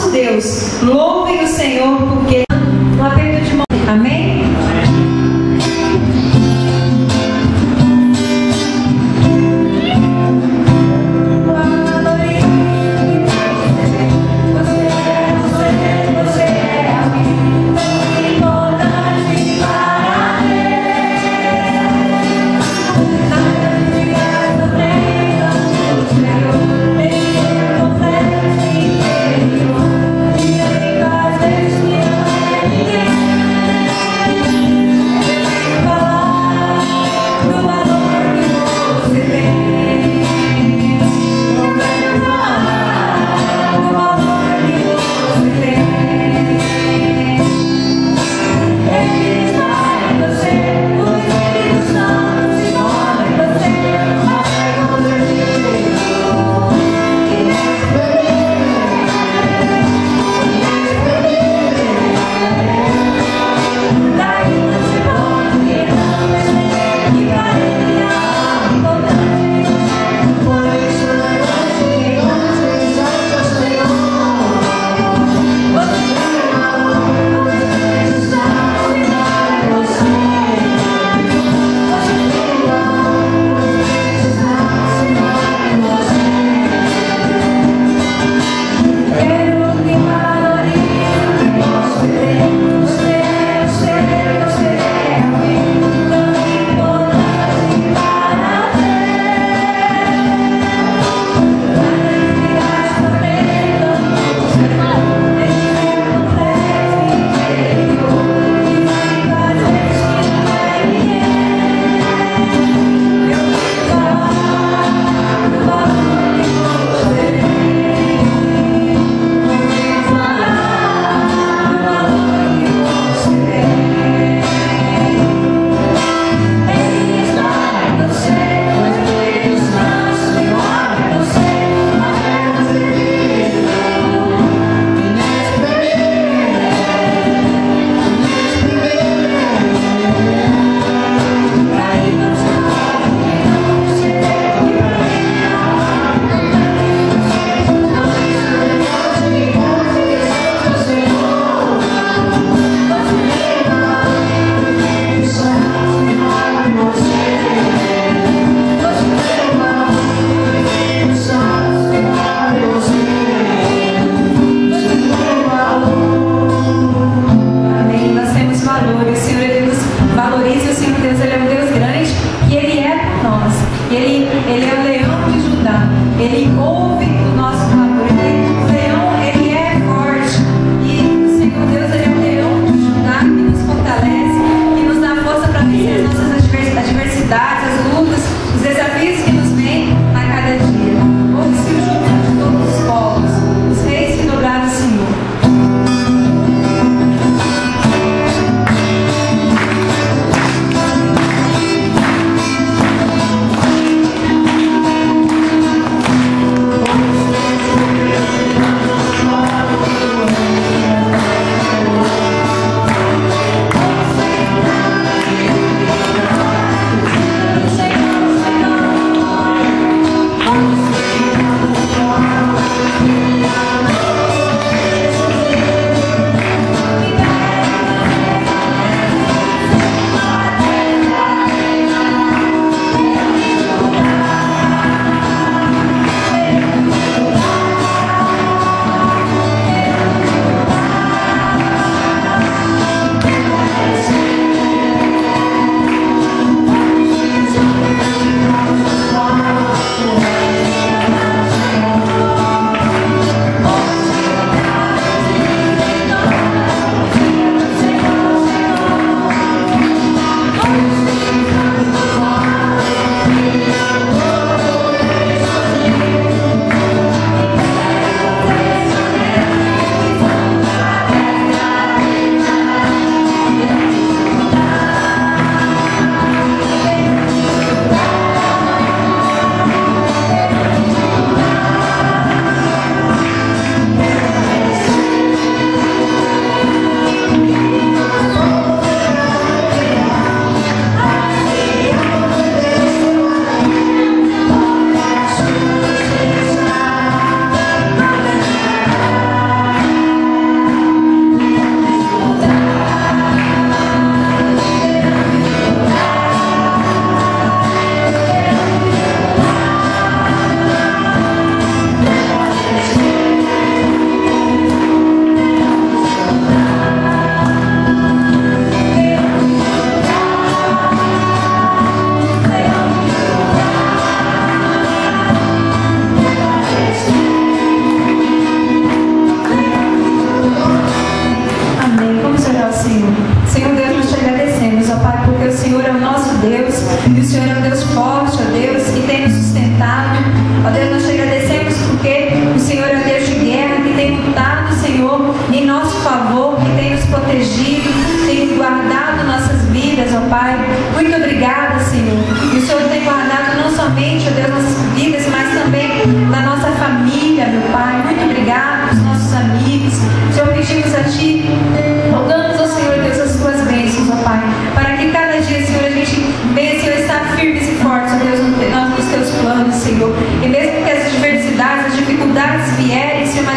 nosso Deus. Louvem o Senhor, porque um aperto de mão. Amém? Senhor.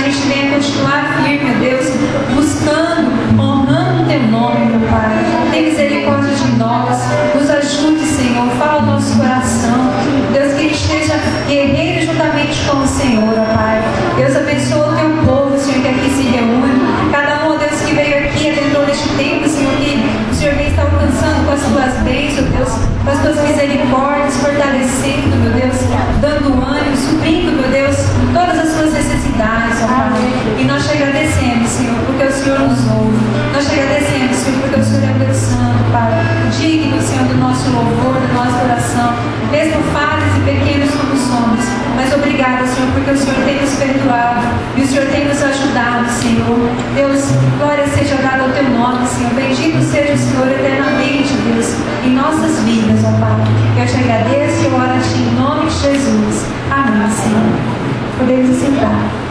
a gente venha continuar firme, meu Deus, buscando, honrando o Teu nome, meu Pai. Tem misericórdia de nós, nos ajude, Senhor, fala o nosso coração. Deus, que a gente esteja guerreiro juntamente com o Senhor, ó Pai. Deus, abençoa o Teu povo, Senhor, que aqui se reúne. Cada um, ó Deus, que veio aqui, adentrou neste tempo, Senhor, que o Senhor vem estar alcançando com as Tuas bênçãos, Deus, com as Tuas misericórdias, fortalecendo, meu Deus, dando ânimo, suprindo, meu Deus, todas as Suas necessidades, ó Pai. E nós te agradecemos, Senhor, porque o Senhor nos ouve. Nós te agradecemos, Senhor, porque o Senhor é Deus Santo, Pai. Digno, Senhor, do nosso louvor, da nossa oração, mesmo falhos e pequenos como somos. Mas obrigada, Senhor, porque o Senhor tem nos perdoado e o Senhor tem nos ajudado, Senhor. Deus, glória seja dada ao Teu nome, Senhor. Bendito seja o Senhor eternamente, Deus, em nossas vidas, ó Pai. Eu te agradeço e eu oro a Ti em nome de Jesus. Amém, Senhor. Podemos sentar.